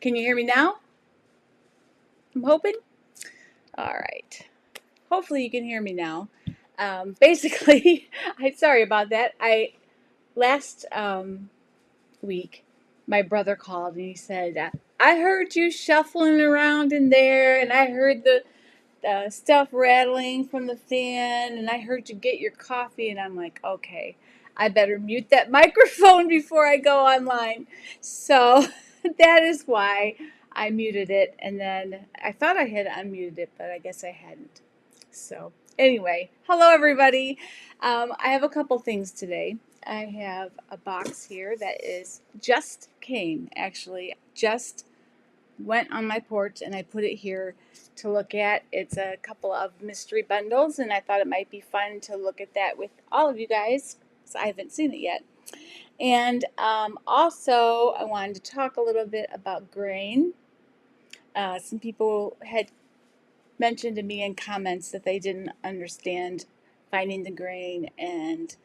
Can you hear me now? I'm hoping. All right. Hopefully you can hear me now. Basically, sorry about that. Last week, my brother called and he said, I heard you shuffling around in there, and I heard the stuff rattling from the fan, and I heard you get your coffee, and I'm like, okay, I better mute that microphone before I go online. So that is why I muted it, and then I thought I had unmuted it, but I guess I hadn't. So anyway, hello everybody. I have a couple things today. I have a box here that is just came, actually, just went on my porch, and I put it here to look at. It's a couple of mystery bundles, and I thought it might be fun to look at that with all of you guys, because I haven't seen it yet. And also, I wanted to talk a little bit about grain. Some people had mentioned to me in comments that they didn't understand finding the grain and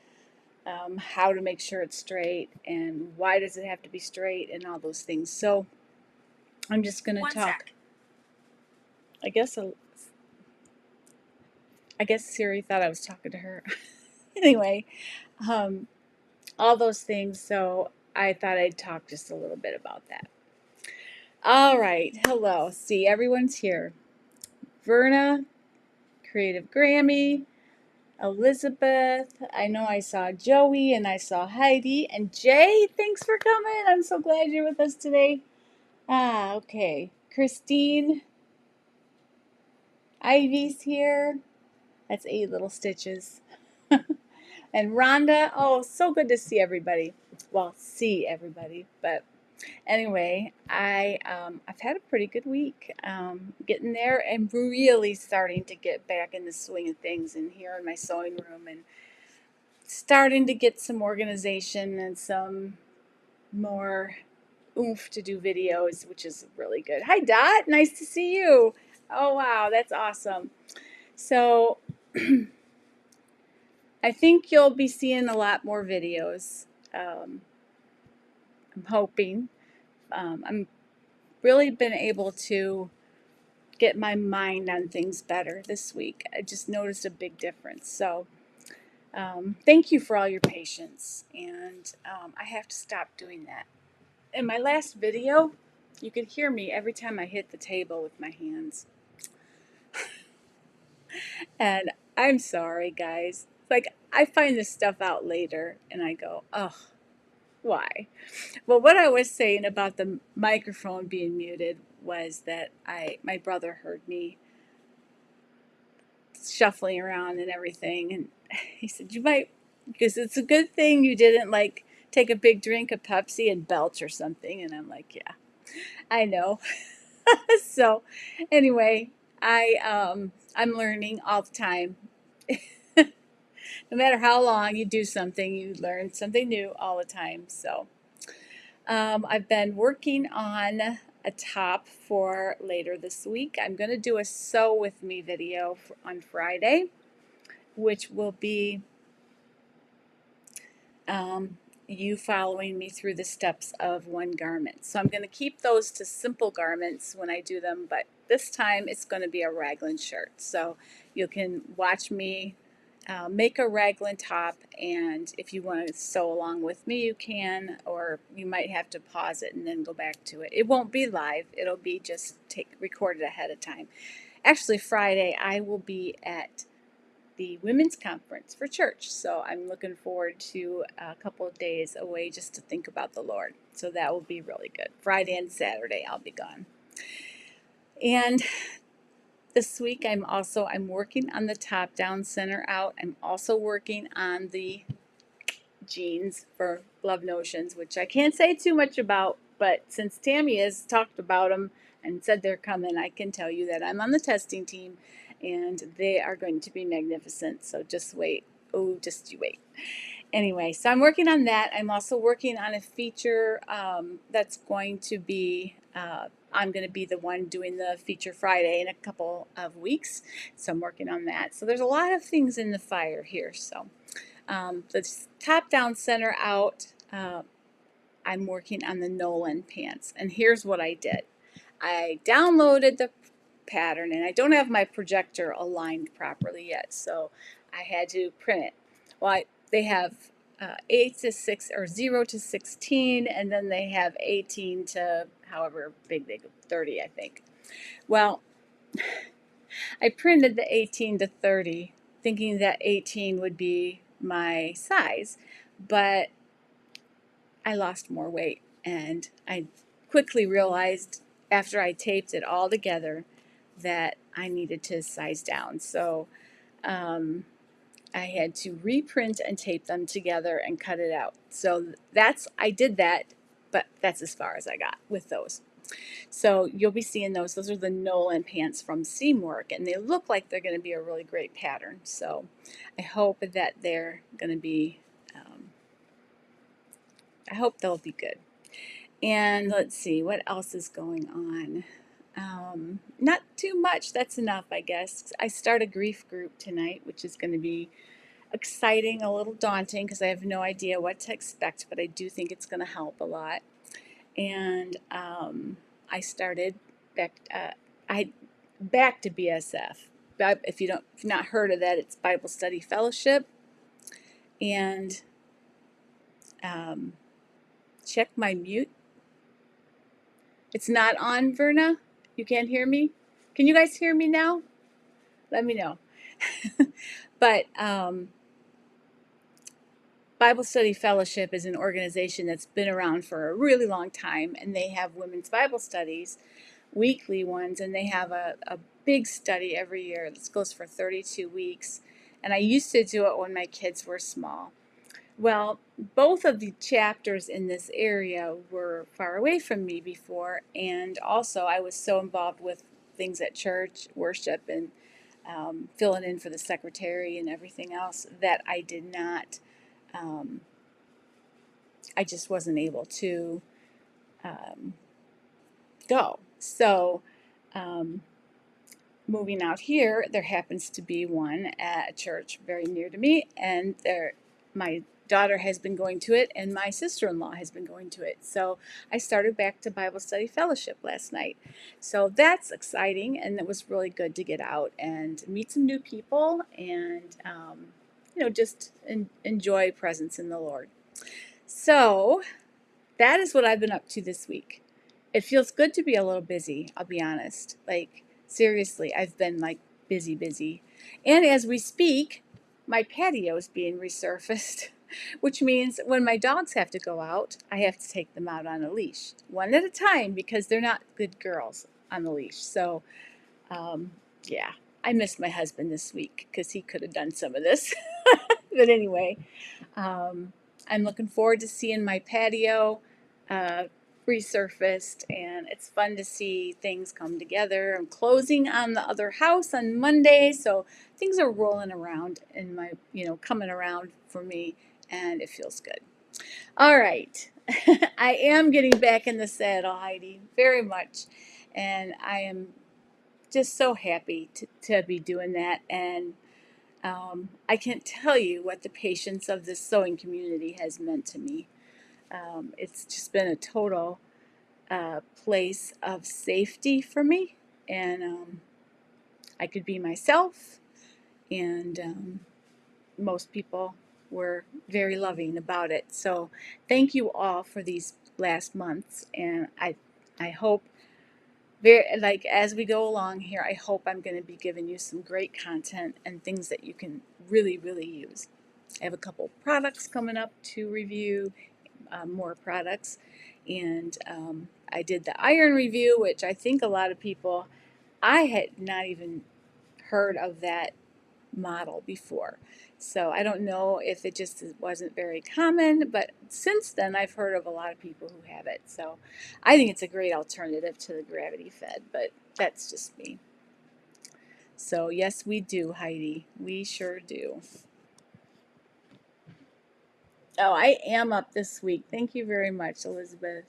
how to make sure it's straight and why does it have to be straight and all those things. So I'm just going to talk. I guess Siri thought I was talking to her. Anyway, all those things. So I thought I'd talk just a little bit about that. All right. Hello. See, everyone's here. Verna, Creative Grammy, Elizabeth. I know I saw Joey and I saw Heidi and Jay. Thanks for coming. I'm so glad you're with us today. Okay. Christine. Ivy's here. That's 8 little stitches. And Rhonda, oh, so good to see everybody. Well, see everybody, but anyway, I've had a pretty good week. Getting there and really starting to get back in the swing of things in here in my sewing room and starting to get some organization and some more oomph to do videos, which is really good. Hi, Dot. Nice to see you. Oh, wow, that's awesome. So I think you'll be seeing a lot more videos. I'm hoping. I'm really been able to get my mind on things better this week. I just noticed a big difference. So thank you for all your patience. And I have to stop doing that. In my last video, you could hear me every time I hit the table with my hands. And I'm sorry, guys. Like, I find this stuff out later and I go, oh, why? Well, what I was saying about the microphone being muted was that my brother heard me shuffling around and everything, and he said, you might, because it's a good thing you didn't like take a big drink of Pepsi and belch or something. And I'm like, yeah, I know. So anyway, I'm learning all the time. No matter how long you do something, you learn something new all the time. So I've been working on a top for later this week. I'm going to do a sew with me video on Friday, which will be you following me through the steps of one garment. So I'm going to keep those to simple garments when I do them, but this time it's going to be a raglan shirt. So you can watch me make a raglan top, and if you want to sew along with me, you can, or you might have to pause it and then go back to it. It won't be live. It'll be just recorded ahead of time. Actually, Friday I will be at the women's conference for church, so I'm looking forward to a couple of days away just to think about the Lord. So that will be really good. Friday and Saturday I'll be gone. And this week I'm working on the top down, center out. I'm also working on the jeans for Love Notions, which I can't say too much about, but since Tammy has talked about them and said they're coming, I can tell you that I'm on the testing team and they are going to be magnificent. So just wait. Oh, just you wait. Anyway, so I'm working on that. I'm also working on a feature that's going to be, I'm going to be the one doing the feature Friday in a couple of weeks. So I'm working on that. So there's a lot of things in the fire here. So the top down, center out, I'm working on the Nolan pants. And here's what I did. I downloaded the pattern, and I don't have my projector aligned properly yet, so I had to print it. Well, they have 8 to 6 or 0 to 16, and then they have 18 to however big they go, 30, I think. Well, I printed the 18 to 30 thinking that 18 would be my size, but I lost more weight, and I quickly realized after I taped it all together that I needed to size down. So um, I had to reprint and tape them together and cut it out. So I did that, but that's as far as I got with those. So you'll be seeing those. Those are the Nolan pants from Seamwork, and they look like they're going to be a really great pattern. So I hope that they're going to be, I hope they'll be good. And let's see, what else is going on? Not too much. That's enough, I guess. I start a grief group tonight, which is going to be exciting, a little daunting because I have no idea what to expect, but I do think it's going to help a lot. And I started back to BSF. If you've not heard of that, it's Bible Study Fellowship. And check my mute. It's not on, Verna. You can't hear me? Can you guys hear me now? Let me know. But Bible Study Fellowship is an organization that's been around for a really long time, and they have women's Bible studies, weekly ones, and they have a big study every year. This goes for 32 weeks, and I used to do it when my kids were small. Well, both of the chapters in this area were far away from me before, and also I was so involved with things at church, worship, and filling in for the secretary and everything else that I did not, I just wasn't able to go. So, moving out here, there happens to be one at a church very near to me, and my daughter has been going to it, and my sister-in-law has been going to it. So I started back to Bible Study Fellowship last night. So that's exciting, and it was really good to get out and meet some new people and, just enjoy presence in the Lord. So that is what I've been up to this week. It feels good to be a little busy, I'll be honest. Like, seriously, I've been like busy. And as we speak, my patio is being resurfaced, which means when my dogs have to go out, I have to take them out on a leash, one at a time, because they're not good girls on the leash. So, yeah, I missed my husband this week because he could have done some of this. But anyway, I'm looking forward to seeing my patio resurfaced, and it's fun to see things come together. I'm closing on the other house on Monday, so things are rolling around in my, coming around for me, and it feels good. All right. I am getting back in the saddle, Heidi, very much, and I am just so happy to be doing that. And I can't tell you what the patience of this sewing community has meant to me. It's just been a total place of safety for me, and I could be myself, and most people were very loving about it. So thank you all for these last months, and I hope, as we go along here, I hope I'm going to be giving you some great content and things that you can really use. I have a couple products coming up to review, more products, and I did the iron review, which I think a lot of people, I had not even heard of that model before. So I don't know if it just wasn't very common, but since then I've heard of a lot of people who have it. So I think it's a great alternative to the gravity fed, but that's just me. So yes, we do, Heidi. We sure do. Oh, I am up this week. Thank you very much, Elizabeth.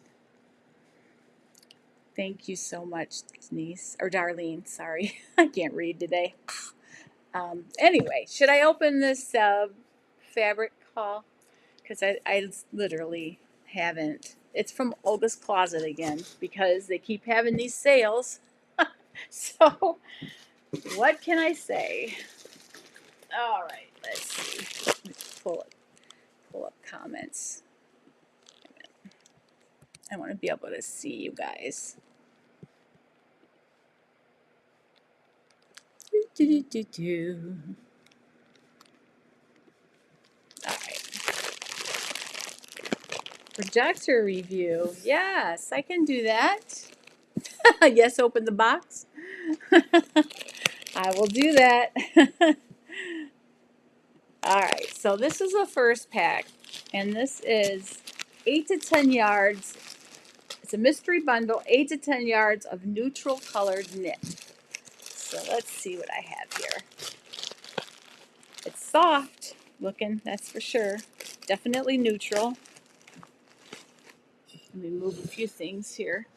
Thank you so much, Denise, or Darlene, sorry. I can't read today. Anyway, should I open this fabric haul? Because I literally haven't It's from Olga's Closet again because they keep having these sales. So, what can I say? All right, let's see. Let's pull up comments. I want to be able to see you guys. All right. Projector review. Yes, I can do that. Yes, open the box. I will do that. All right, so this is the first pack, and this is 8 to 10 yards. It's a mystery bundle, 8 to 10 yards of neutral colored knit. So let's see what I have here. It's soft looking, that's for sure. Definitely neutral. Let me move a few things here.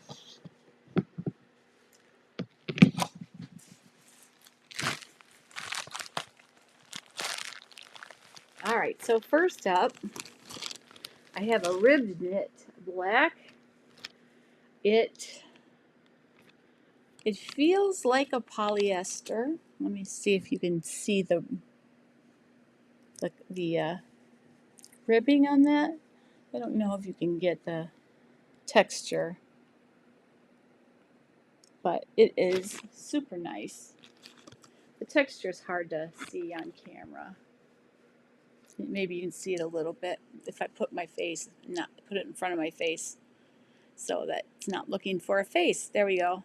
All right, so first up, I have a ribbed knit black. It feels like a polyester. Let me see if you can see the ribbing on that. I don't know if you can get the texture, but it is super nice. The texture is hard to see on camera. Maybe you can see it a little bit if I put my face, not put it in front of my face so that it's not looking for a face. There we go.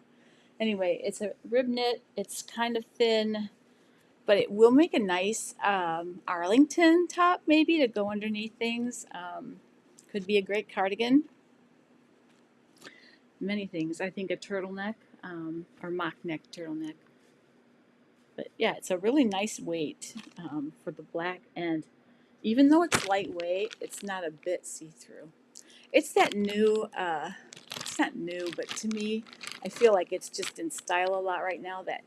Anyway, it's a rib knit. It's kind of thin, but it will make a nice Arlington top maybe to go underneath things. Could be a great cardigan. Many things. I think a turtleneck or mock neck turtleneck. But yeah, it's a really nice weight for the black, and even though it's lightweight, it's not a bit see-through. It's that new, it's not new, but to me, I feel like it's just in style a lot right now, that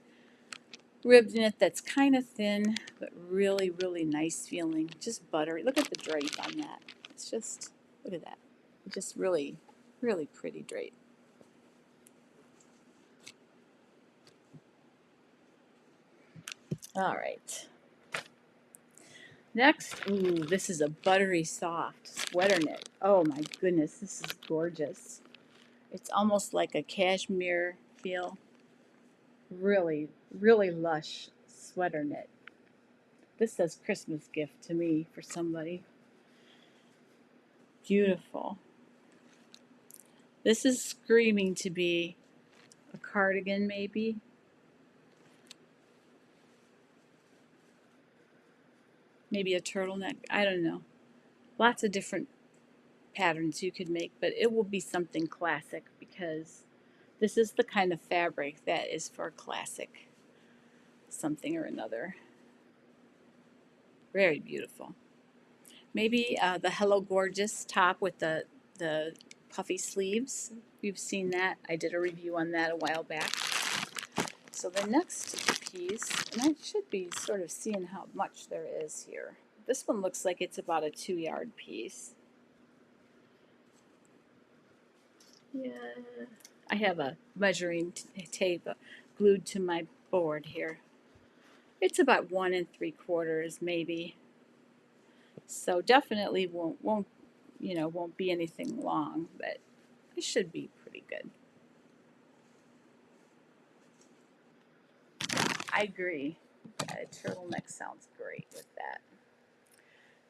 ribbed knit that's kind of thin, but really, really nice feeling. Just buttery. Look at the drape on that. It's just, look at that. Just really, really pretty drape. All right. Next, ooh, this is a buttery soft sweater knit. Oh my goodness, this is gorgeous. It's almost like a cashmere feel. Really, really lush sweater knit. This says Christmas gift to me for somebody. Beautiful. This is screaming to be a cardigan maybe. Maybe a turtleneck. I don't know. Lots of different patterns you could make, but it will be something classic because this is the kind of fabric that is for classic something or another. Very beautiful. Maybe the Hello Gorgeous top with the puffy sleeves. You've seen that. I did a review on that a while back. So the next piece, and I should be sort of seeing how much there is here. This one looks like it's about a 2-yard piece. Yeah. I have a measuring tape glued to my board here. It's about 1 3/4 maybe. So definitely won't be anything long, but it should be pretty good. I agree. A turtleneck sounds great with that.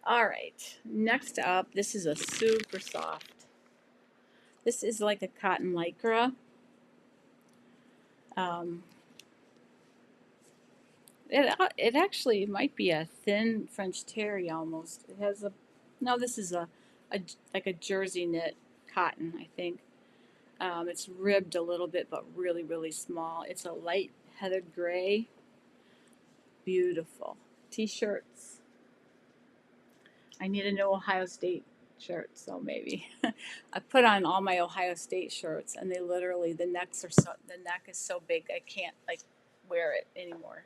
All right, next up, this is a super soft. This is like a cotton lycra. Um, it actually might be a thin French terry almost. It has no, this is a like a jersey knit cotton, I think. It's ribbed a little bit, but really, really small. It's a light heathered gray. Beautiful. T-shirts. I need a new Ohio State shirt, so maybe. I put on all my Ohio State shirts, and they literally the neck is so big I can't wear it anymore.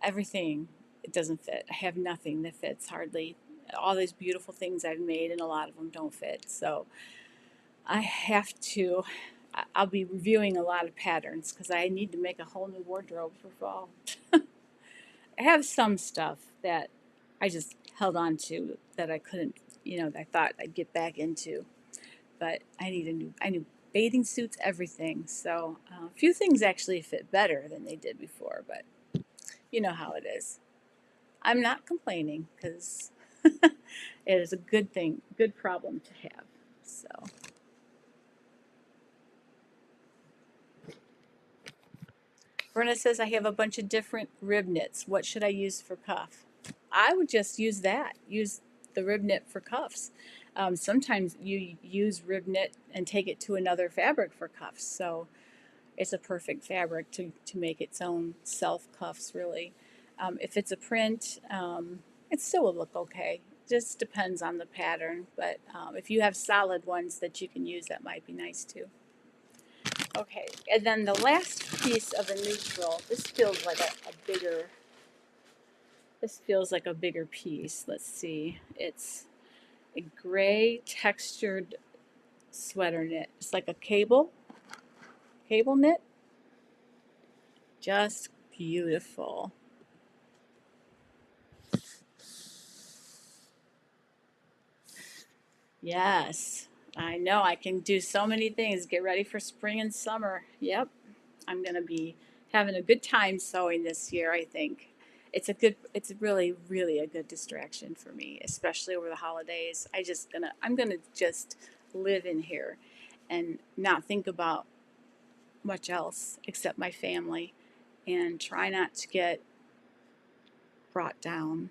Everything, it doesn't fit. I have nothing that fits hardly. All these beautiful things I've made, and a lot of them don't fit. So I have to, I'll be reviewing a lot of patterns because I need to make a whole new wardrobe for fall. I have some stuff that I just held on to that I couldn't, that I thought I'd get back into. But I need bathing suits, everything. So a few things actually fit better than they did before, but you know how it is. I'm not complaining because it is a good thing, good problem to have. So, Verna says I have a bunch of different rib knits. What should I use for cuff? I would just use that. Use the rib knit for cuffs. Sometimes you use rib knit and take it to another fabric for cuffs. So it's a perfect fabric to make its own self cuffs, really. If it's a print, it still will look okay. Just depends on the pattern, but if you have solid ones that you can use, that might be nice too. Okay, and then the last piece of a neutral, this feels like a bigger piece. Let's see, it's a gray textured sweater knit. It's like a cable knit, just beautiful. Yes, I know. I can do so many things. Get ready for spring and summer. Yep, I'm going to be having a good time sewing this year, I think. It's really, really a good distraction for me, especially over the holidays. I'm gonna just live in here and not think about much else except my family and try not to get brought down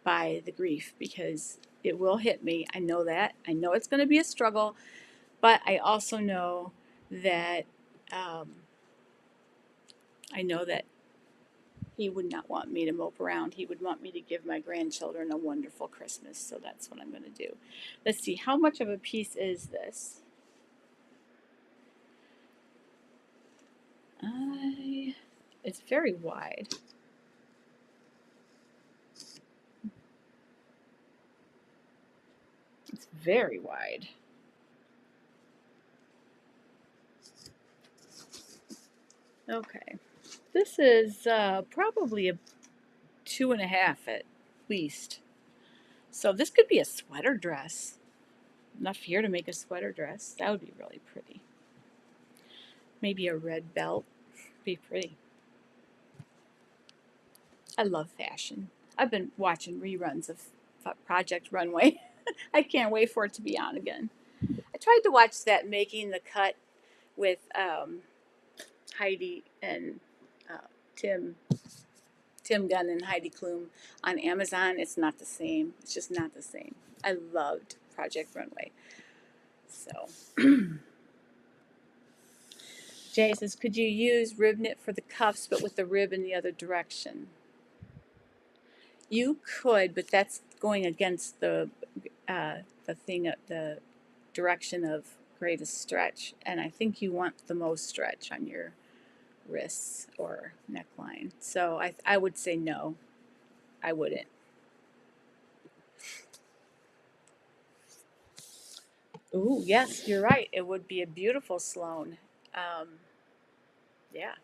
by the grief because it will hit me. I know that. I know it's going to be a struggle, but I also know that um, he would not want me to mope around. He would want me to give my grandchildren a wonderful Christmas. So that's what I'm going to do. Let's see, how much of a piece is this? It's very wide. It's very wide. Okay. This is probably a 2.5 at least. So this could be a sweater dress. Enough here to make a sweater dress. That would be really pretty. Maybe a red belt. Be pretty. I love fashion. I've been watching reruns of Project Runway. I can't wait for it to be on again. I tried to watch that Making the Cut with Heidi and uh, Tim Gunn and Heidi Klum on Amazon. It's not the same. It's just not the same. I loved Project Runway. So Jay says, could you use rib knit for the cuffs but with the rib in the other direction? You could, but that's going against the direction of greatest stretch, and I think you want the most stretch on your wrists or neckline. So I would say no, I wouldn't. Ooh, yes, you're right. It would be a beautiful Sloan. Yeah,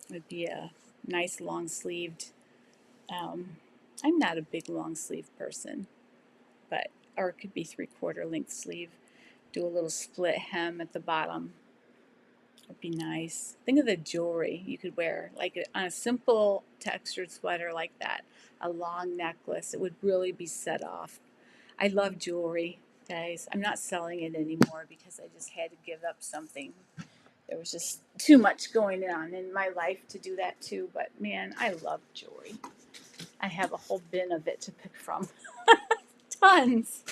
it would be a nice long sleeved. Um, I'm not a big long sleeve person, but or it could be 3/4 length sleeve. Do a little split hem at the bottom. Would be nice. Think of the jewelry you could wear, like on a simple textured sweater like that, a long necklace. It would really be set off. I love jewelry, guys. I'm not selling it anymore because I just had to give up something. There was just too much going on in my life to do that too. But man, I love jewelry. I have a whole bin of it to pick from. Tons.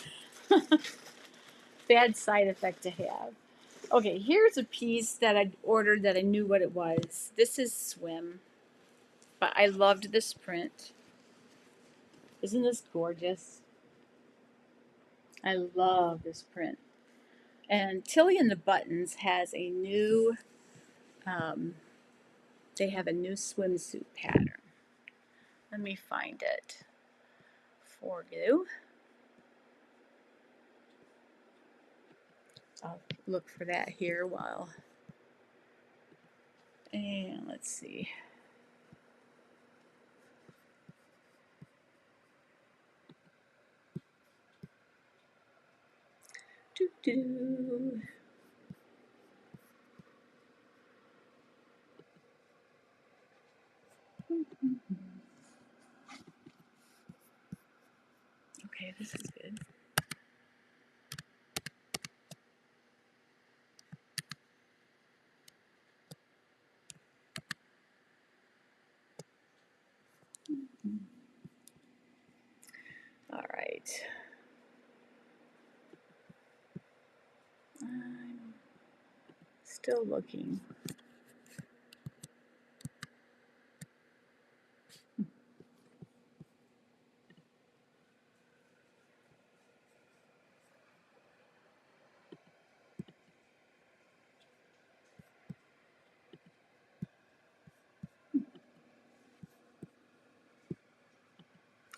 Bad side effect to have. Okay, here's a piece that I ordered that I knew what it was. This is Swim, but I loved this print. Isn't this gorgeous? I love this print. And Tilly and the Buttons has a new, they have a new swimsuit pattern. Let me find it for you. I'll look for that here while, and let's see. Doo -doo. Okay, this is good. All right. I'm still looking.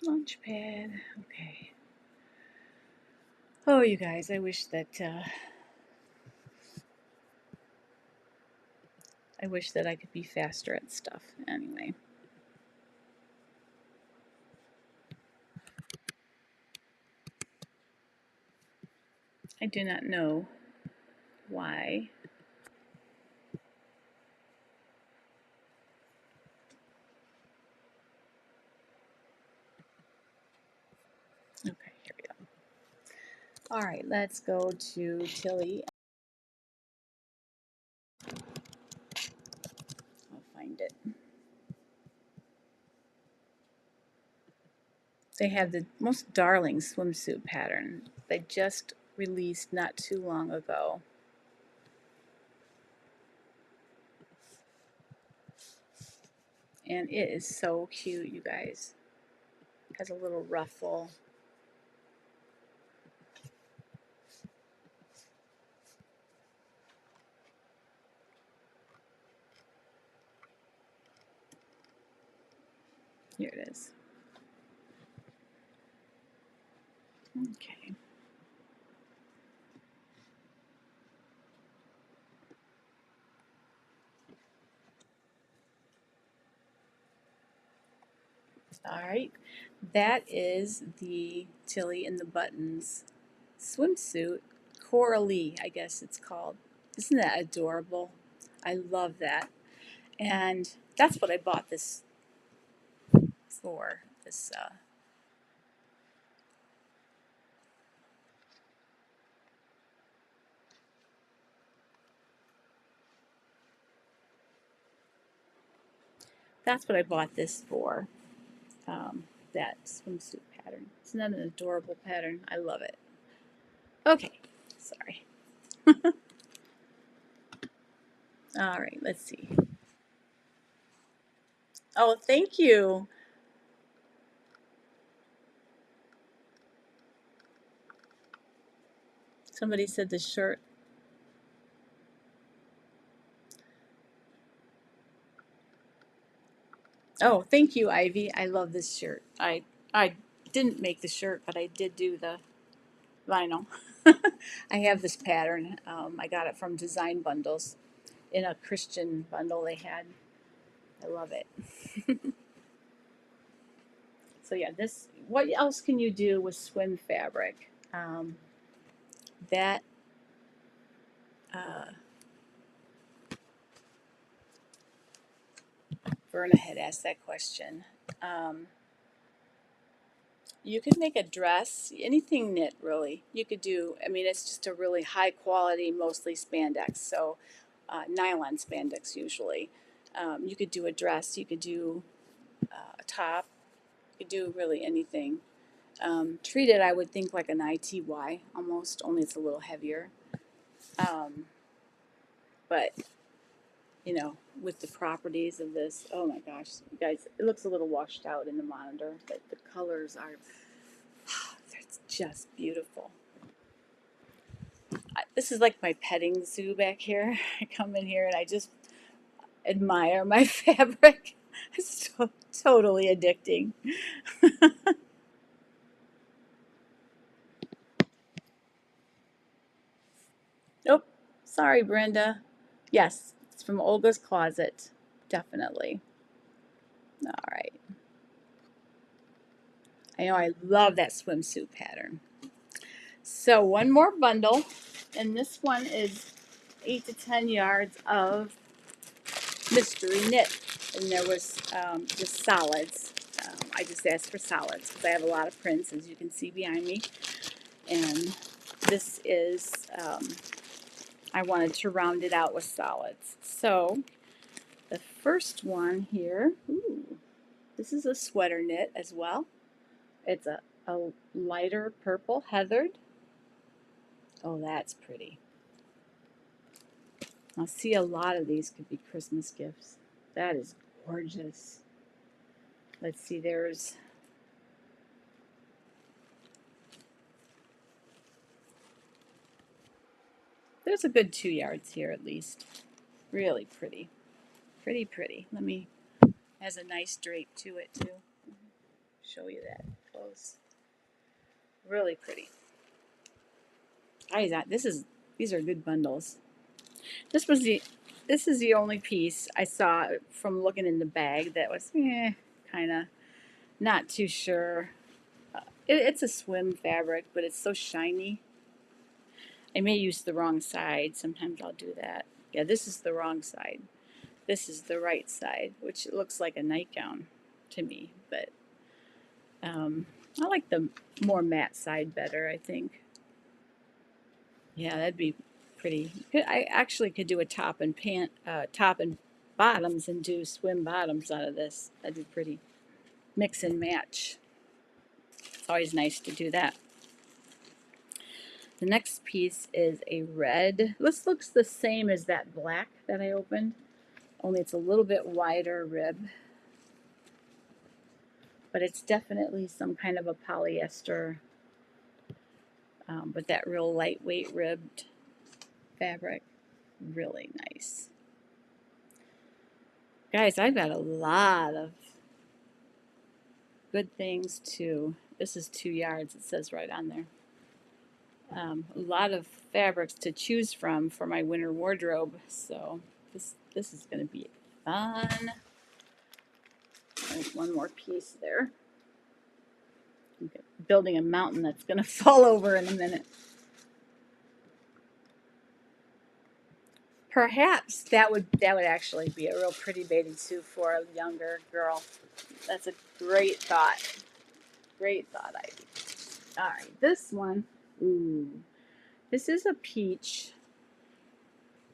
Launchpad. Okay. Oh, you guys, I wish that I could be faster at stuff. Anyway. I do not know why. Okay, here we go. All right, let's go to Tilly. I'll find it. They have the most darling swimsuit pattern. They just released not too long ago. And it is so cute, you guys. It has a little ruffle. Here it is. Okay. All right. That is the Tilly in the Buttons swimsuit. Coralie, I guess it's called. Isn't that adorable? I love that. And that's what I bought this for. That's what I bought this for. That swimsuit pattern. Isn't that an adorable pattern? I love it. Okay, sorry. All right, let's see. Oh, thank you. Somebody said the shirt. Oh, thank you, Ivy. I love this shirt. I didn't make the shirt, but I did do the vinyl. I have this pattern. I got it from Design Bundles in a Christian bundle they had. I love it. So yeah, this. What else can you do with swim fabric? That. Verna had asked that question. Um, you could make a dress, anything knit really. You could do. I mean, it's just a really high quality, mostly spandex. So nylon spandex usually. You could do a dress. You could do a top. You could do really anything. Treat it, I would think, like an ITY almost, only it's a little heavier. Um, but, you know, with the properties of this, oh my gosh, you guys, it looks a little washed out in the monitor, but the colors are, it's just beautiful. This is like my petting zoo back here. I come in here and I just admire my fabric. It's totally addicting. Sorry, Brenda. Yes, it's from Olga's Closet. Definitely. All right. I know I love that swimsuit pattern. So one more bundle, and this one is 8 to 10 yards of mystery knit, and there was just solids. I just asked for solids because I have a lot of prints, as you can see behind me, and this is I wanted to round it out with solids. So the first one here, ooh, this is a sweater knit as well. It's a lighter purple heathered. Oh, that's pretty. I'll see a lot of these could be Christmas gifts. That is gorgeous. Let's see, there's a good 2 yards here at least. Really pretty. Pretty, pretty. Let me, has a nice drape to it too. Show you that close. Really pretty. Guys, these are good bundles. This is the only piece I saw from looking in the bag that was kind of not too sure. It's a swim fabric, but it's so shiny. I may use the wrong side. Sometimes I'll do that. Yeah, this is the wrong side. This is the right side, which looks like a nightgown to me, but I like the more matte side better, I think. Yeah, that'd be pretty. I actually could do a top and bottoms and do swim bottoms out of this. That'd be pretty. Mix and match. It's always nice to do that. The next piece is a red. This looks the same as that black that I opened, only it's a little bit wider rib. But it's definitely some kind of a polyester, but that real lightweight ribbed fabric. Really nice. Guys, I've got a lot of good things too. This is 2 yards, it says right on there. A lot of fabrics to choose from for my winter wardrobe, so this is going to be fun. There's one more piece there. I'm building a mountain that's going to fall over in a minute. Perhaps that would actually be a real pretty bathing suit for a younger girl. That's a great thought. Great thought idea. All right, this one. Ooh, this is a peach,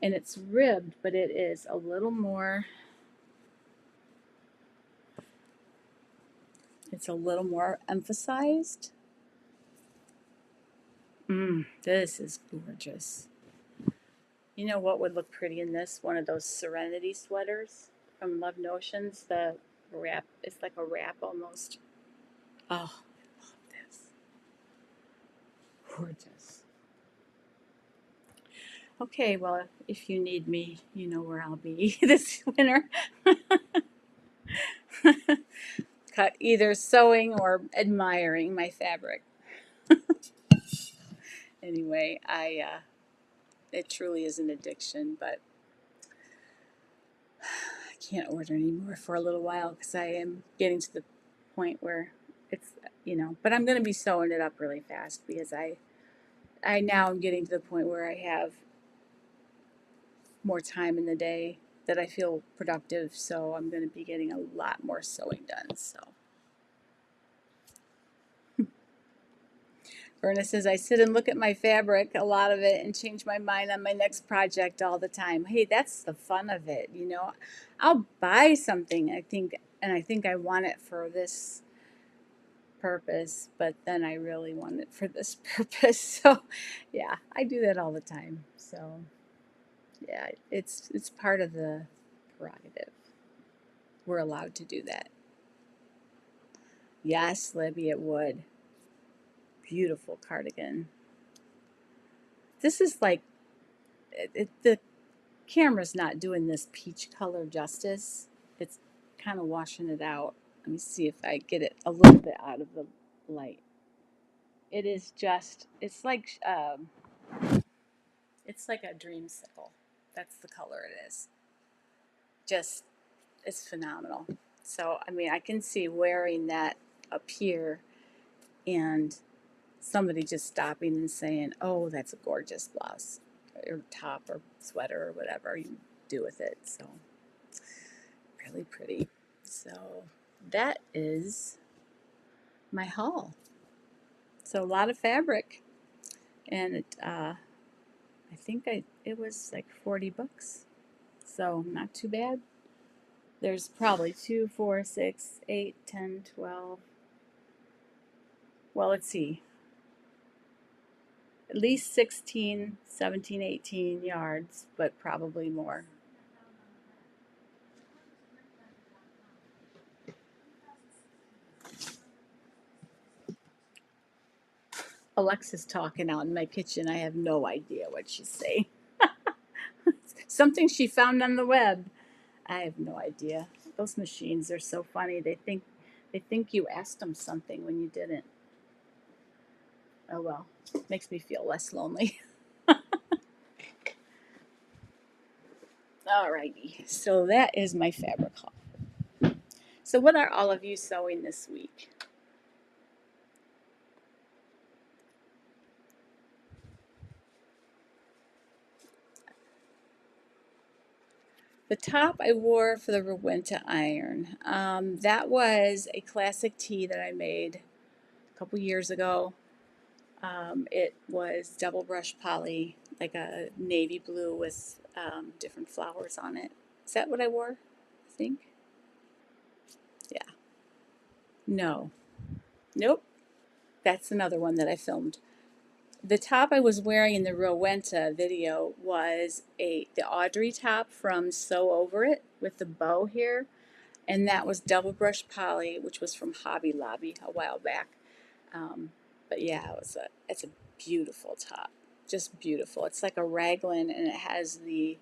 and it's ribbed, but it is a little more. It's a little more emphasized. This is gorgeous. You know what would look pretty in this? One of those Serenity sweaters from Love Notions. The wrap, it's like a wrap almost. Oh, I love this. Gorgeous. Okay, well, if you need me, you know where I'll be this winter. Cut either sewing or admiring my fabric. Anyway, it truly is an addiction, but I can't order anymore for a little while because I am getting to the point where it's, but I'm going to be sewing it up really fast because I now am getting to the point where I have more time in the day that I feel productive, so I'm going to be getting a lot more sewing done. So Verna says, I sit and look at my fabric, a lot of it, and change my mind on my next project all the time. Hey, that's the fun of it, I'll buy something, I think I want it for this purpose, but then I really want it for this purpose. So, yeah, I do that all the time. So, yeah, it's part of the prerogative. We're allowed to do that. Yes, Libby, it would. Beautiful cardigan. This is like, the camera's not doing this peach color justice. It's kind of washing it out. Let me see if I get it a little bit out of the light. It is just, it's like It's like a dreamsicle. That's the color it is. Just, it's phenomenal. So, I mean, I can see wearing that up here and somebody just stopping and saying, oh, that's a gorgeous blouse or top or sweater or whatever you do with it. So, really pretty. So, that is my haul. So, a lot of fabric. And I think it was like 40 bucks. So, not too bad. There's probably 2, 4, 6, 8, 10, 12. Well, let's see. At least 16, 17, 18 yards, but probably more. Alexa's talking out in my kitchen. I have no idea what she's saying. Something she found on the web. I have no idea. Those machines are so funny. They think you asked them something when you didn't. Oh well, makes me feel less lonely. Alrighty, so that is my fabric haul. So what are all of you sewing this week? The top I wore for the Rowenta iron. That was a classic tee that I made a couple years ago. It was double brush poly, like a navy blue with different flowers on it. Is that what I wore? I think. Yeah. No. Nope. That's another one that I filmed. The top I was wearing in the Rowenta video was the Audrey top from Sew Over It with the bow here, and that was double brush poly, which was from Hobby Lobby a while back. But yeah, it's a beautiful top, just beautiful. It's like a raglan, and it has the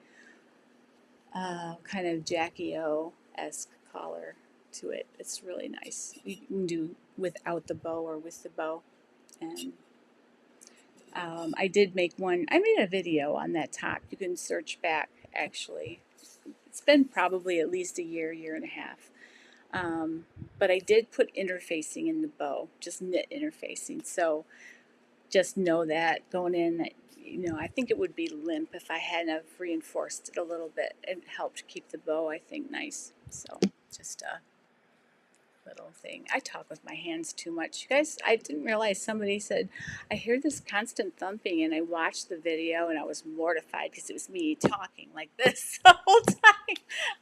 kind of Jackie O-esque collar to it. It's really nice. You can do without the bow or with the bow, and I did make one. I made a video on that top. You can search back, actually. It's been probably at least a year, year and a half. But I did put interfacing in the bow, just knit interfacing. So just know that going in, that, I think it would be limp if I hadn't have reinforced it a little bit. It helped keep the bow, I think, nice. So just a little thing. I talk with my hands too much. You guys, I didn't realize somebody said, I hear this constant thumping, and I watched the video and I was mortified because it was me talking like this the whole time.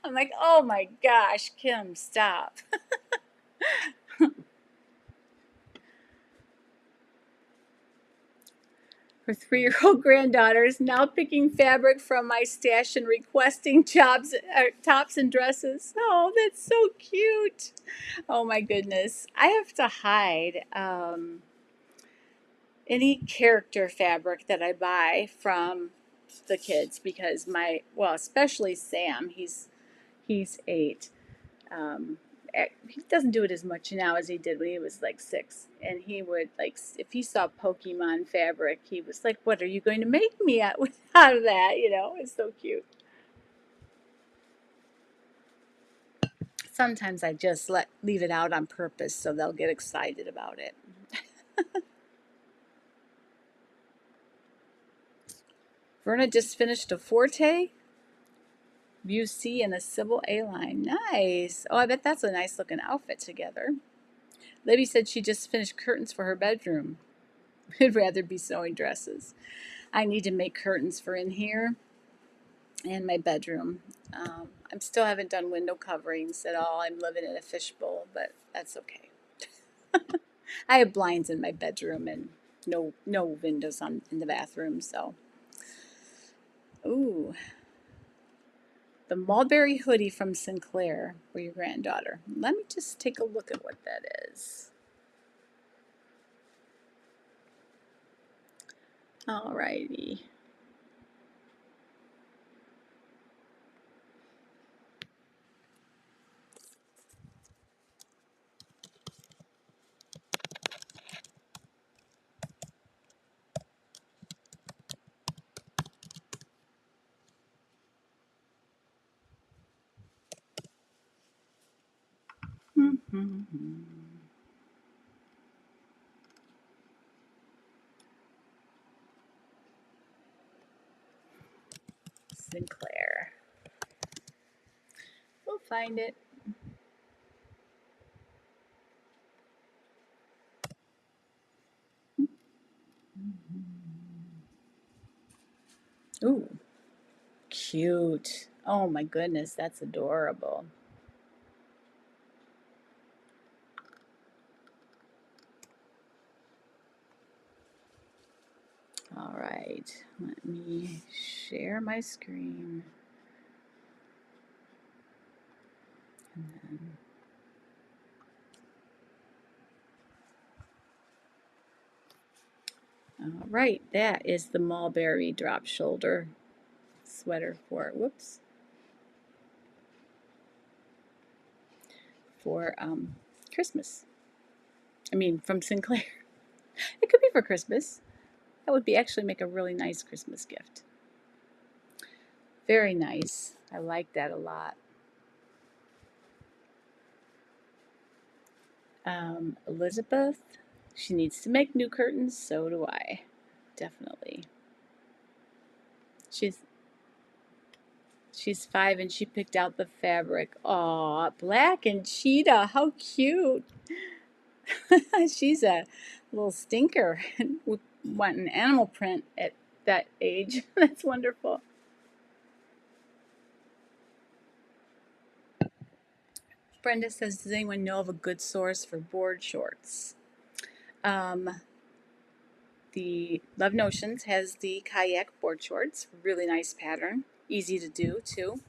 I'm like, oh my gosh, Kim, stop. Her 3-year-old granddaughter is now picking fabric from my stash and requesting tops and dresses. Oh, that's so cute. Oh my goodness. I have to hide any character fabric that I buy from the kids because especially Sam, he's 8. Um, he doesn't do it as much now as he did when he was like 6. And he would, like, if he saw Pokemon fabric, he was like, what are you going to make me out of that? It's so cute. Sometimes I just leave it out on purpose so they'll get excited about it. Verna just finished a Forte, View C, and a Sybil A line. Nice. Oh, I bet that's a nice looking outfit together. Libby said she just finished curtains for her bedroom. I'd rather be sewing dresses. I need to make curtains for in here and my bedroom. I still haven't done window coverings at all. I'm living in a fishbowl, but that's okay. I have blinds in my bedroom and no windows in the bathroom. So, ooh, the mulberry hoodie from Sinclair for your granddaughter. Let me just take a look at what that is. Alrighty. Sinclair. We'll find it. Ooh, cute. Oh my goodness, that's adorable. All right, let me share my screen. And then all right, that is the mulberry drop shoulder sweater for, whoops, for Christmas. I mean, from Sinclair. It could be for Christmas. That would be actually make a really nice Christmas gift. Very nice. I like that a lot. Elizabeth, she needs to make new curtains. So do I. Definitely. She's 5 and she picked out the fabric. Aw, black and cheetah. How cute. She's a little stinker wanting animal print at that age. That's wonderful. Brenda says, does anyone know of a good source for board shorts? The Love Notions has the kayak board shorts. Really nice pattern. Easy to do, too.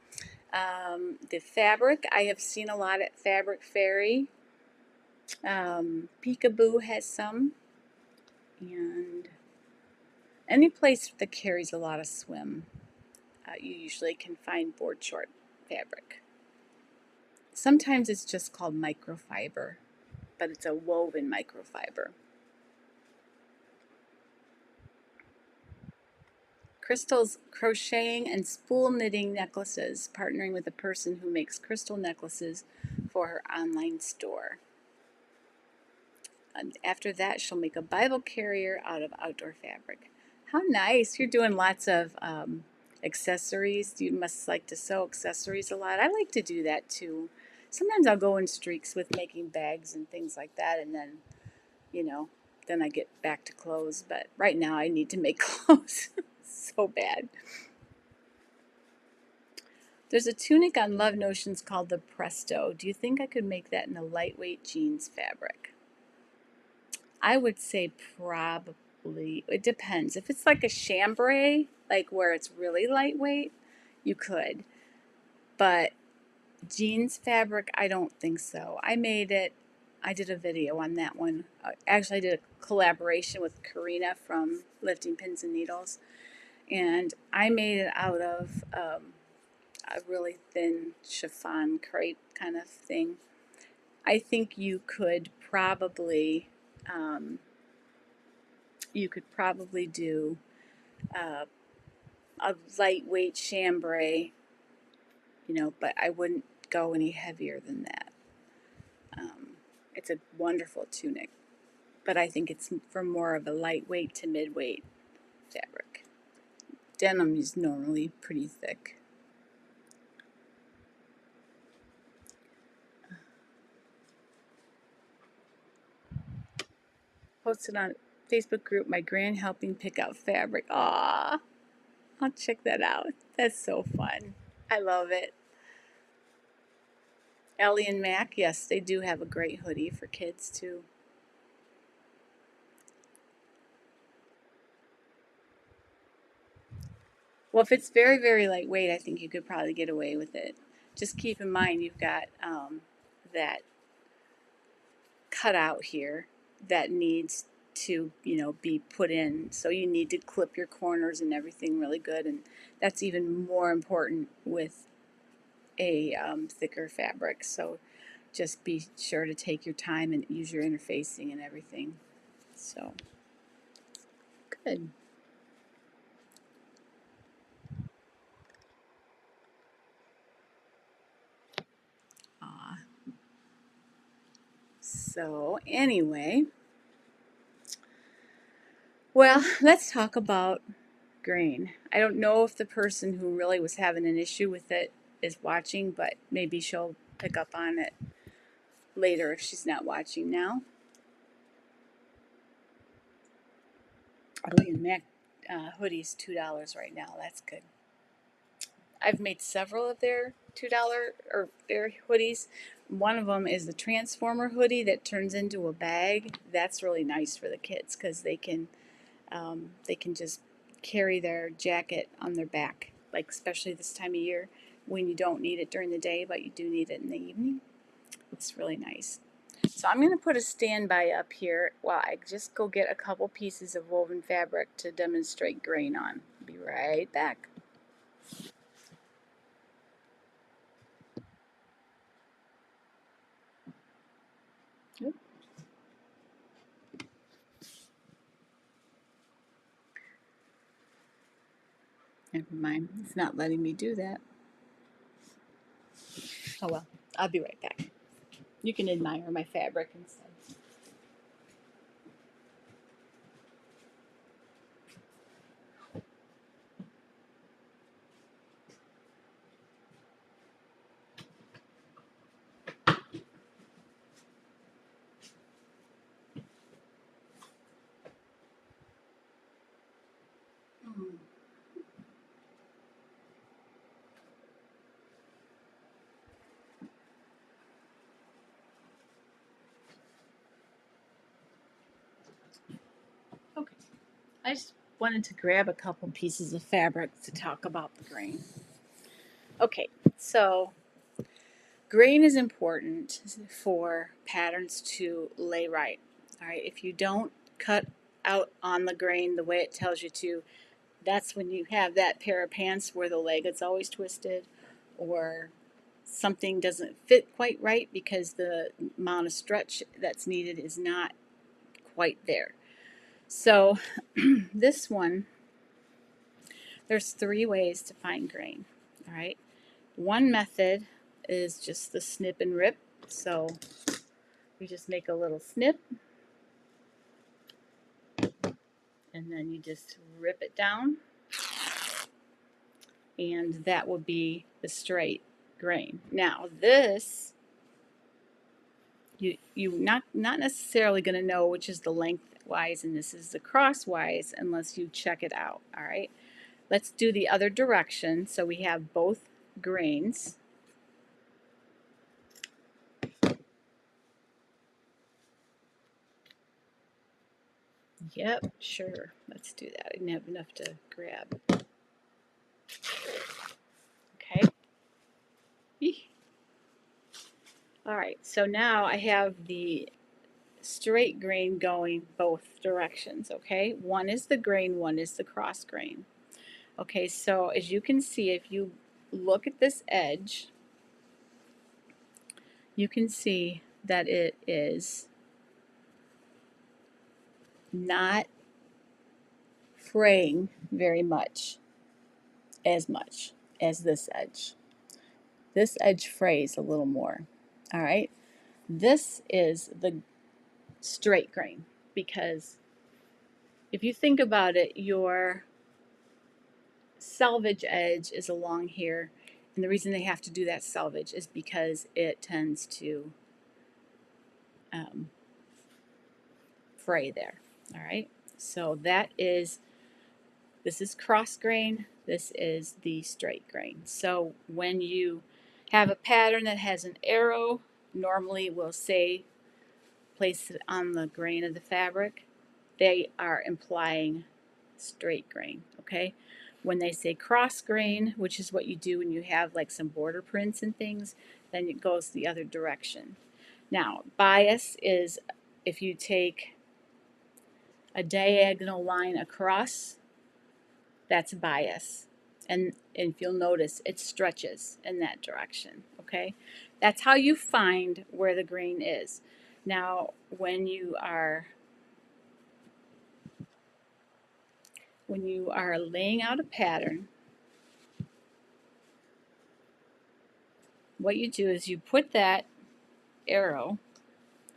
The fabric, I have seen a lot at Fabric Fairy. Peekaboo has some. And any place that carries a lot of swim, you usually can find board short fabric. Sometimes it's just called microfiber, but it's a woven microfiber. Crystal's crocheting and spool knitting necklaces, partnering with a person who makes crystal necklaces for her online store. And after that, she'll make a Bible carrier out of outdoor fabric. How nice. You're doing lots of accessories. You must like to sew accessories a lot. I like to do that too. Sometimes I'll go in streaks with making bags and things like that, and then, then I get back to clothes. But right now I need to make clothes so bad. There's a tunic on Love Notions called the Presto. Do you think I could make that in a lightweight jeans fabric? I would say probably. It depends. If it's like a chambray, like where it's really lightweight, you could. But jeans fabric, I don't think so. I made it. I did a video on that one. Actually, I did a collaboration with Karina from Lifting Pins and Needles. And I made it out of a really thin chiffon crepe kind of thing. I think you could probably do a lightweight chambray, but I wouldn't go any heavier than that. It's a wonderful tunic, but I think it's for more of a lightweight to midweight fabric. Denim is normally pretty thick. Posted on Facebook group, my grand helping pick out fabric. Aw, I'll check that out. That's so fun. I love it. Ellie and Mac, yes, they do have a great hoodie for kids too. Well, if it's very, very lightweight, I think you could probably get away with it. Just keep in mind you've got that cutout here that needs to, be put in. So you need to clip your corners and everything really good. And that's even more important with a thicker fabric. So just be sure to take your time and use your interfacing and everything. So, good. Aw. So anyway, well, let's talk about grain. I don't know if the person who really was having an issue with it is watching, but maybe she'll pick up on it later if she's not watching now. Ellie Mac hoodies $2 right now. That's good. I've made several of their $2 or their hoodies. One of them is the Transformer hoodie that turns into a bag. That's really nice for the kids because they can just carry their jacket on their back, like especially this time of year when you don't need it during the day, but you do need it in the evening. It's really nice. So I'm going to put a standby up here while I just go get a couple pieces of woven fabric to demonstrate grain on. Be right back. Oop. Never mind, it's not letting me do that. Oh well, I'll be right back. You can admire my fabric instead. Okay, I just wanted to grab a couple pieces of fabric to talk about the grain. Okay, so grain is important for patterns to lay right. All right, if you don't cut out on the grain the way it tells you to, that's when you have that pair of pants where the leg is always twisted or something doesn't fit quite right because the amount of stretch that's needed is not quite there. So this one, there's 3 ways to find grain. All right. One method is just the snip and rip. So you just make a little snip and then you just rip it down, and that will be the straight grain. Now this, you not necessarily going to know which is the lengthwise and this is the crosswise unless you check it out. All right, let's do the other direction. So we have both grains. Yep, sure. Let's do that. I didn't have enough to grab. Okay. Eeh. All right, so now I have the straight grain going both directions, okay? One is the grain, one is the cross grain. Okay, so as you can see, if you look at this edge, you can see that it is not fraying very much as this edge. This edge frays a little more. All right, this is the straight grain because if you think about it, your selvage edge is along here, and the reason they have to do that selvage is because it tends to fray there. All right, so this is cross grain, this is the straight grain. So when you have a pattern that has an arrow, normally we'll say place it on the grain of the fabric. They are implying straight grain, okay? When they say cross grain, which is what you do when you have like some border prints and things, then it goes the other direction. Now, bias is if you take a diagonal line across, that's bias. And if you'll notice, it stretches in that direction, okay? That's how you find where the grain is. Now, when you are laying out a pattern, what you do is you put that arrow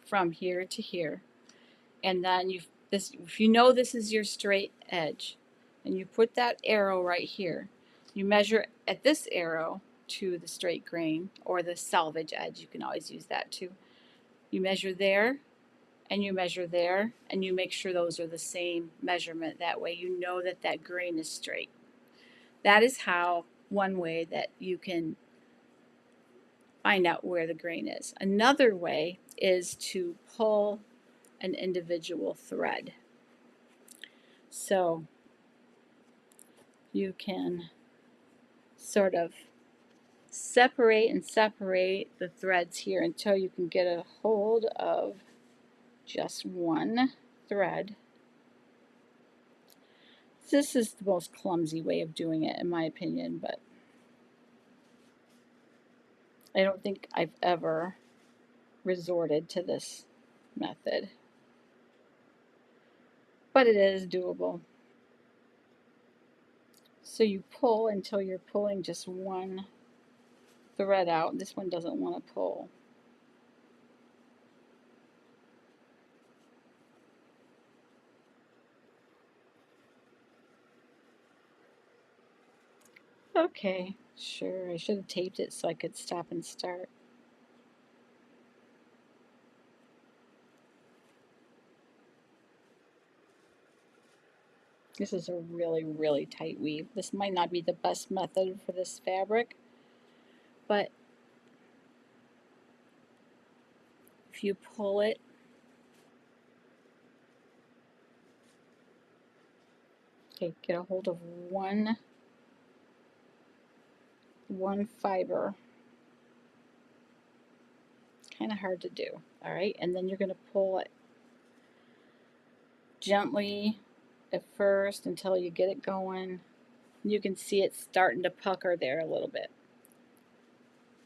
from here to here, and then if you know this is your straight edge, and you put that arrow right here, you measure at this arrow to the straight grain or the selvage edge. You can always use that too. You measure there, and you measure there, and you make sure those are the same measurement. That way you know that that grain is straight. That is how one way that you can find out where the grain is. Another way is to pull an individual thread. So you can sort of separate the threads here until you can get a hold of just one thread. This is the most clumsy way of doing it, in my opinion, but I don't think I've ever resorted to this method. But it is doable. So you pull until you're pulling just one thread out. This one doesn't want to pull. Okay, sure, I should have taped it so I could stop and start. This is a really, really tight weave. This might not be the best method for this fabric, but if you pull it, okay, get a hold of one fiber. Kind of hard to do, all right? And then you're going to pull it gently at first until you get it going. You can see it starting to pucker there a little bit.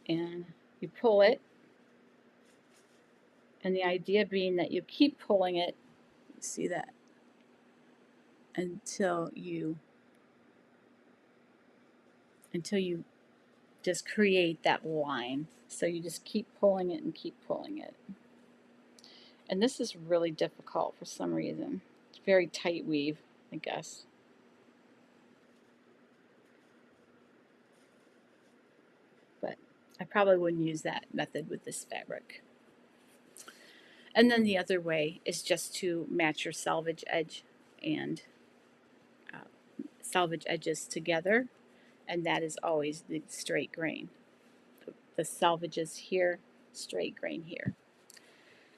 And you pull it, and the idea being that you keep pulling it, see that, until you just create that line. So you just keep pulling it and keep pulling it. And this is really difficult for some reason. It's very tight weave, I guess. But I probably wouldn't use that method with this fabric. And then the other way is just to match your selvage edge and selvage edges together, and that is always the straight grain. The selvage is here, straight grain here.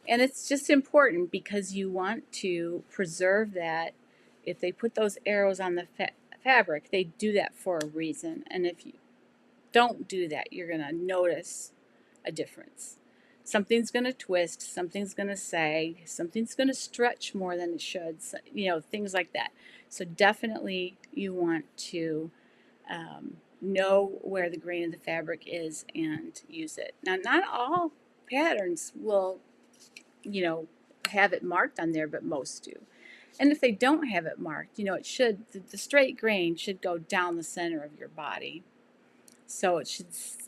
And it's just important because you want to preserve that. If they put those arrows on the fabric, they do that for a reason. And if you don't do that, you're going to notice a difference. Something's going to twist, something's going to sag, something's going to stretch more than it should, you know, things like that. So definitely you want to know where the grain of the fabric is and use it. Now, not all patterns will, you know, have it marked on there, but most do. And if they don't have it marked, you know, it should, the straight grain should go down the center of your body. So it should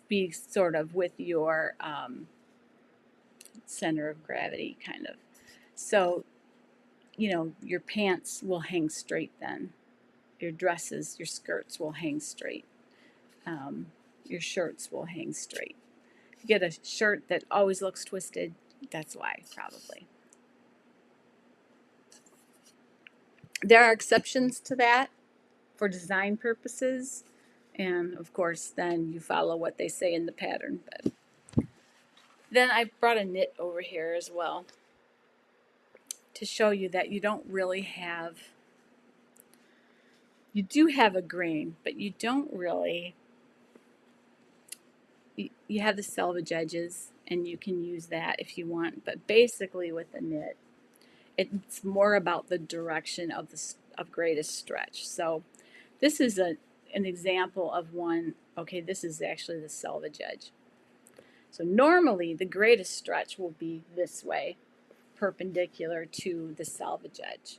be sort of with your center of gravity, kind of. So, you know, your pants will hang straight then. Your dresses, your skirts will hang straight. Your shirts will hang straight. If you get a shirt that always looks twisted, that's why, probably. There are exceptions to that for design purposes, and of course then you follow what they say in the pattern. But then I brought a knit over here as well to show you that you don't really have, you do have a grain, but you don't really, you have the selvage edges and you can use that if you want, but basically with the knit it's more about the direction of greatest stretch. So this is an example of one. Okay, this is actually the selvage edge. So normally the greatest stretch will be this way, perpendicular to the selvage edge.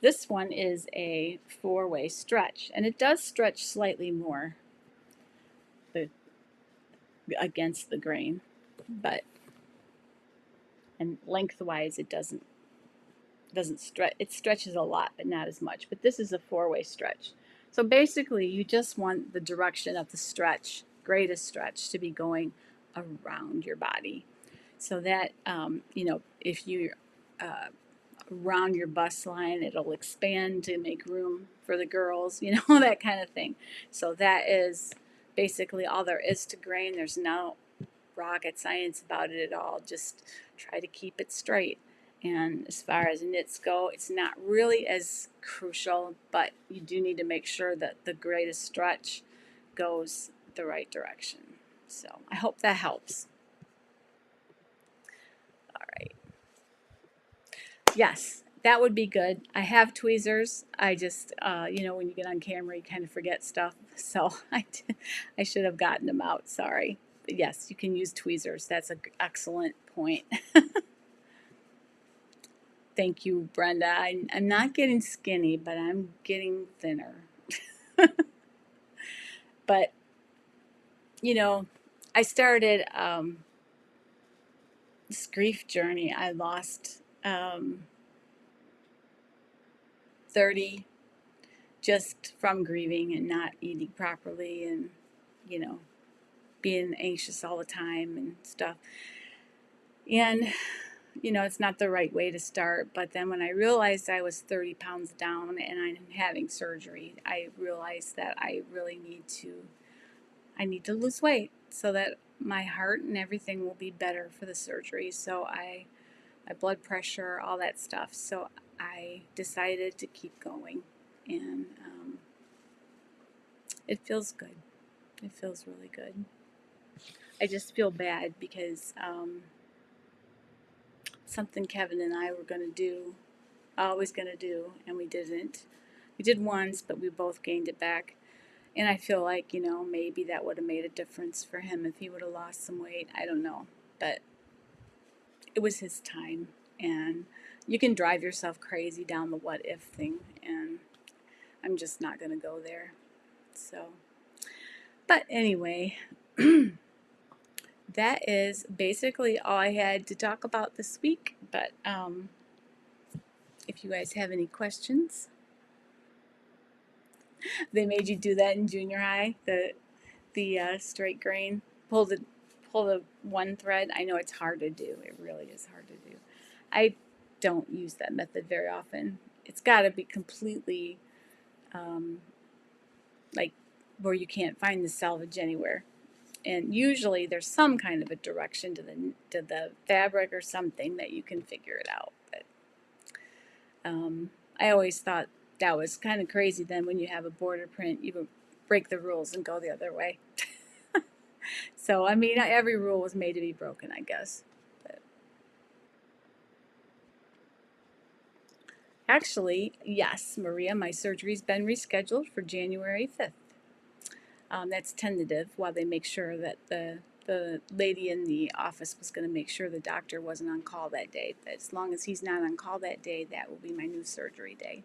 This one is a four-way stretch, and it does stretch slightly more against the grain, but and lengthwise it doesn't stretch. It stretches a lot, but not as much. But this is a 4-way stretch. So basically, you just want the direction of the stretch, greatest stretch, to be going around your body. So that, if you around your bust line, it'll expand to make room for the girls, that kind of thing. So that is basically all there is to grain. There's no rocket science about it at all. Just try to keep it straight. And as far as knits go, it's not really as crucial, but you do need to make sure that the greatest stretch goes the right direction. So I hope that helps. All right. Yes, that would be good. I have tweezers. I just, when you get on camera, you kind of forget stuff. So I should have gotten them out. Sorry. But yes, you can use tweezers. That's an excellent point. Thank you, Brenda. I'm not getting skinny, but I'm getting thinner. But, I started this grief journey. I lost 30 just from grieving and not eating properly and, being anxious all the time and stuff. And, it's not the right way to start. But then when I realized I was 30 pounds down and I'm having surgery, I realized that I really need to lose weight so that my heart and everything will be better for the surgery. So my blood pressure, all that stuff. So I decided to keep going, and it feels good. It feels really good. I just feel bad because something Kevin and I were going to do, always going to do, and we didn't. We did once, but we both gained it back. And I feel like, maybe that would have made a difference for him if he would have lost some weight. I don't know. But it was his time. And you can drive yourself crazy down the what if thing. And I'm just not going to go there. So, but anyway, that is basically all I had to talk about this week. But if you guys have any questions, they made you do that in junior high, the straight grain, pull the one thread. I know it's hard to do. It really is hard to do. I don't use that method very often. It's got to be completely like where you can't find the selvage anywhere. And usually there's some kind of a direction to the fabric or something that you can figure it out. But I always thought that was kind of crazy. Then when you have a border print, you would break the rules and go the other way. So I mean, every rule was made to be broken, I guess. But actually, yes, Maria, my surgery's been rescheduled for January 5th. That's tentative while they make sure that the lady in the office was going to make sure the doctor wasn't on call that day. But as long as he's not on call that day, that will be my new surgery day.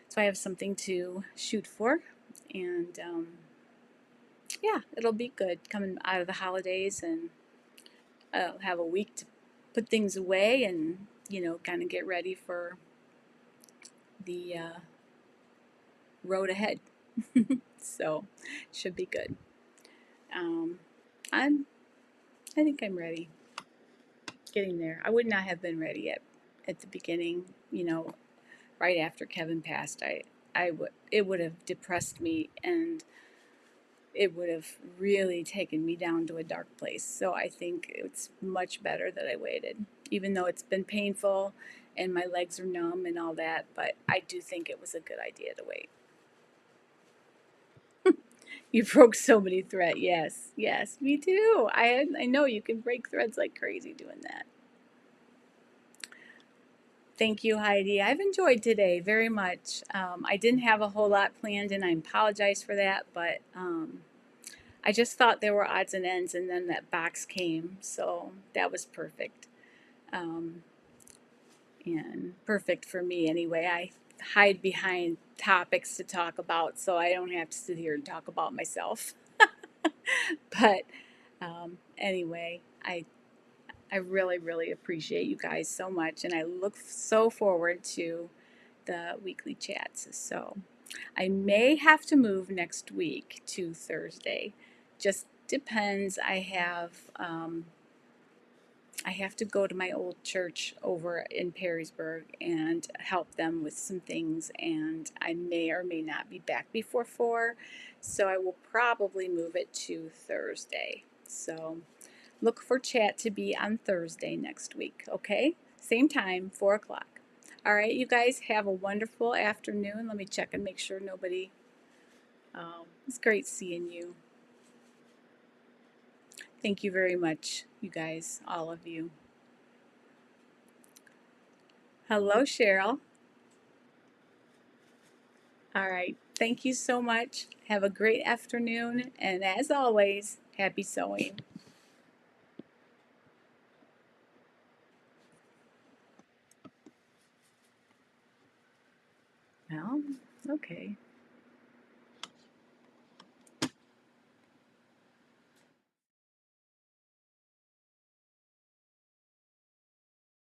So I have something to shoot for, and yeah, it'll be good coming out of the holidays, and I'll have a week to put things away and, kind of get ready for the road ahead. So, should be good. I think I'm ready. Getting there. I would not have been ready at the beginning, right after Kevin passed. It would have depressed me, and it would have really taken me down to a dark place. So I think it's much better that I waited, even though it's been painful and my legs are numb and all that, but I do think it was a good idea to wait. You broke so many threads. Yes, me too. I know you can break threads like crazy doing that. Thank you, Heidi. I've enjoyed today very much. I didn't have a whole lot planned, and I apologize for that, but I just thought there were odds and ends, and then that box came, so that was perfect. And perfect for me anyway. I hide behind topics to talk about, so I don't have to sit here and talk about myself. But anyway, I really, really appreciate you guys so much, and I look so forward to the weekly chats. So I may have to move next week to Thursday. Just depends. I have to go to my old church over in Perrysburg and help them with some things, and I may or may not be back before 4, so I will probably move it to Thursday. So look for chat to be on Thursday next week, okay? Same time, 4 o'clock. All right, you guys have a wonderful afternoon. Let me check and make sure nobody. It's great seeing you. Thank you very much, you guys, all of you. Hello, Cheryl. All right. Thank you so much. Have a great afternoon. And as always, happy sewing. Well, okay.